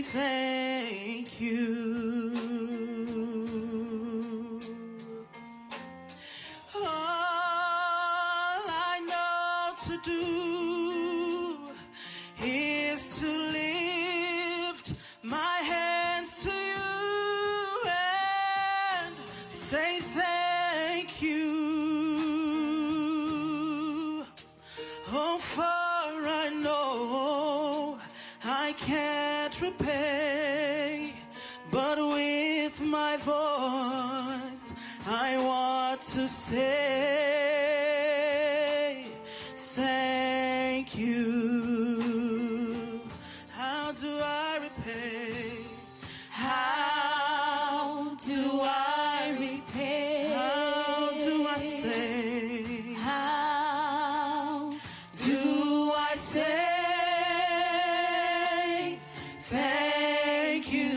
say thank you. All I know to do is to lift my hands to you and say thank you. Oh, for I know I can't repay, but with my voice I want to say thank you. How do I repay? How do I repay? How do I say? How do I say thank you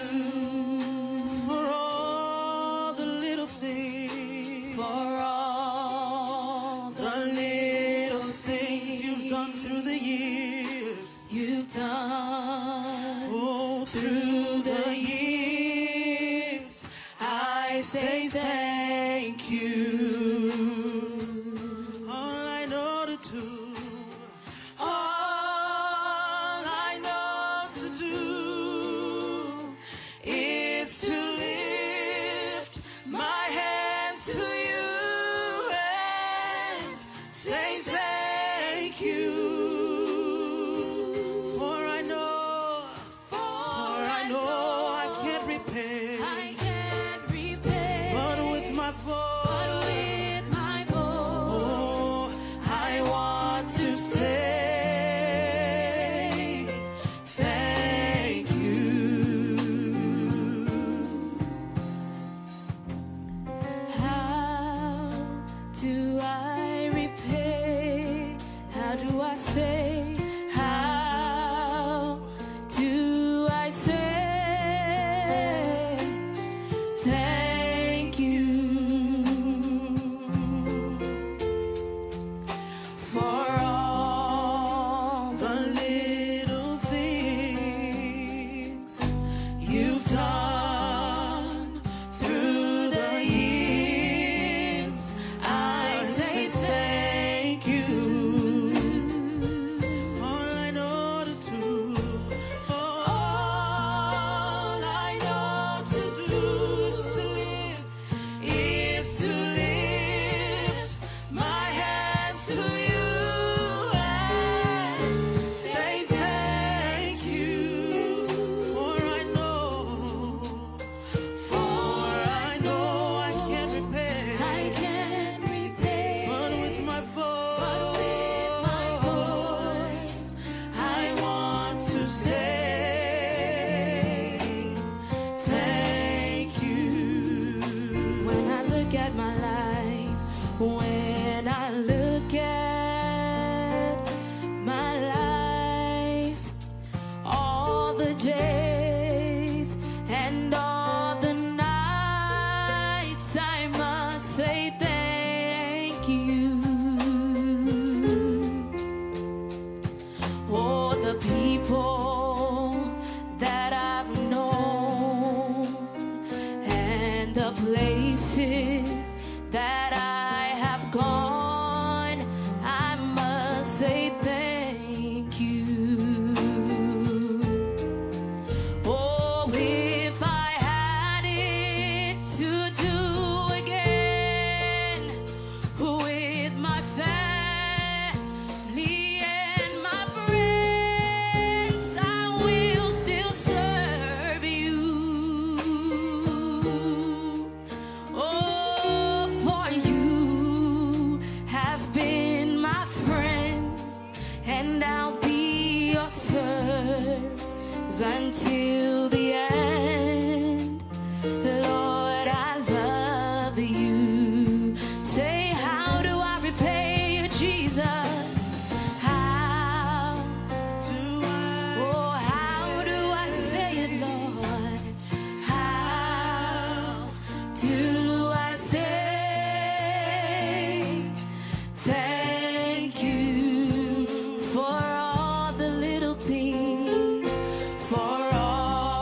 for all the little things, for all the little things you've done through the years, you've done, oh, through the years, I say thank you. All I know to do, all I know to do is to lift my hands to you and say thank you. For I know I can't repay, but with my voice, oh, I want to say thank you. How do I repay? How do I say? How do I say thank you for all the little things you've done through the years? I say thank you. All I know to do, all I know to do is to lift my hands to you and say thank you. For I know I can't repay, but with my voice I want to say thank you. When I look at my life, when I look at my life, all the days and all the nights, I must say thank you. Oh, the people that I've known and the places that I have gone, I must say thank you. Oh, if I had it to do again with my family and my friends, I will still serve you. Oh, for you have been my friend, and I'll be your servant until the end. Lord, I love you. Say, how do I repay you, Jesus? How do I? Oh, how do I say it, Lord? How do I say thank you for all the little things, for all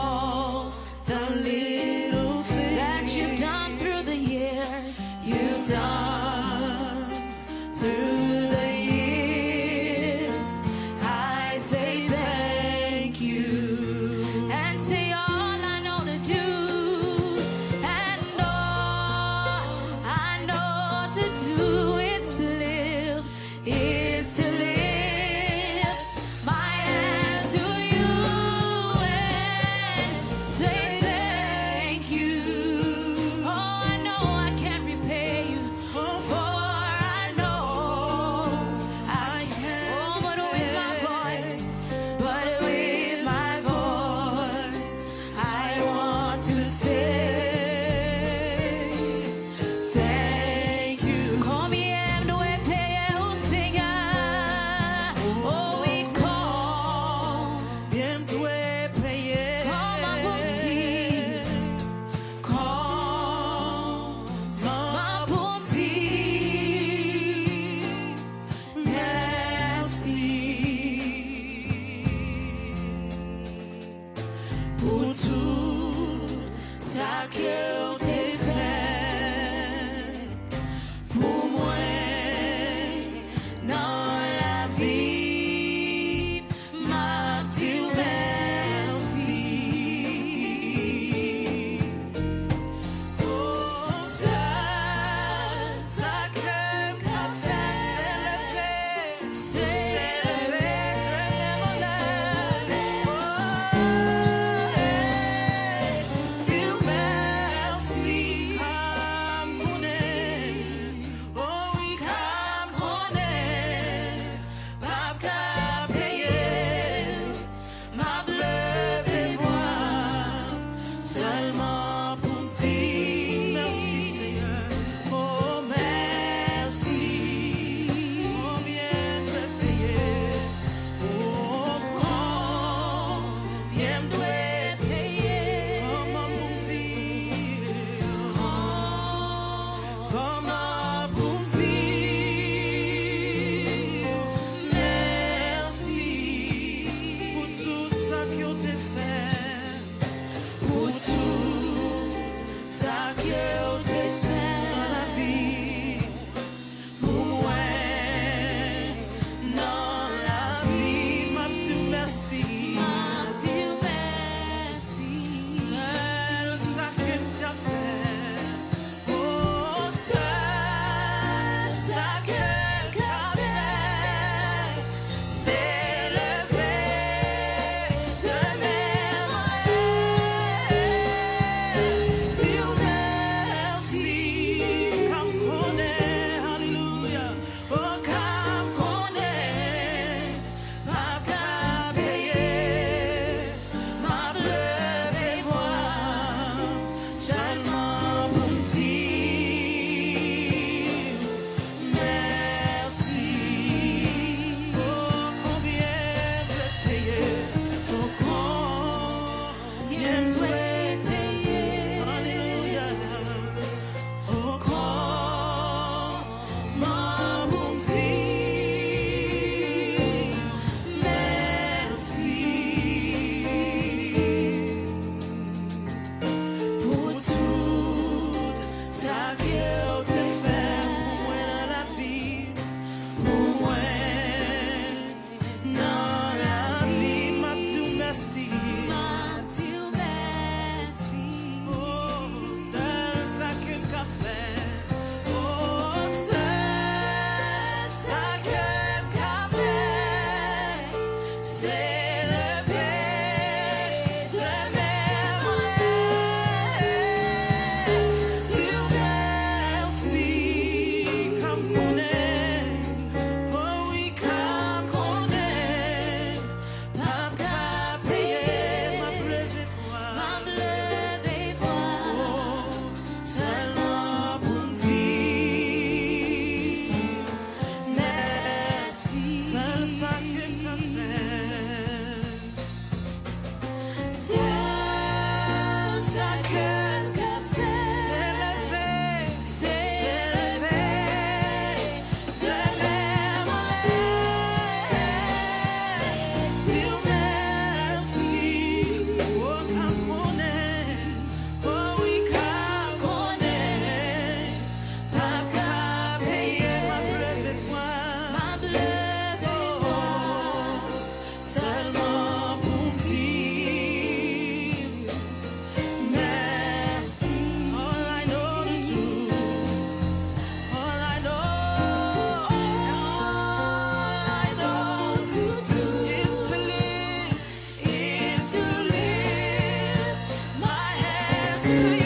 to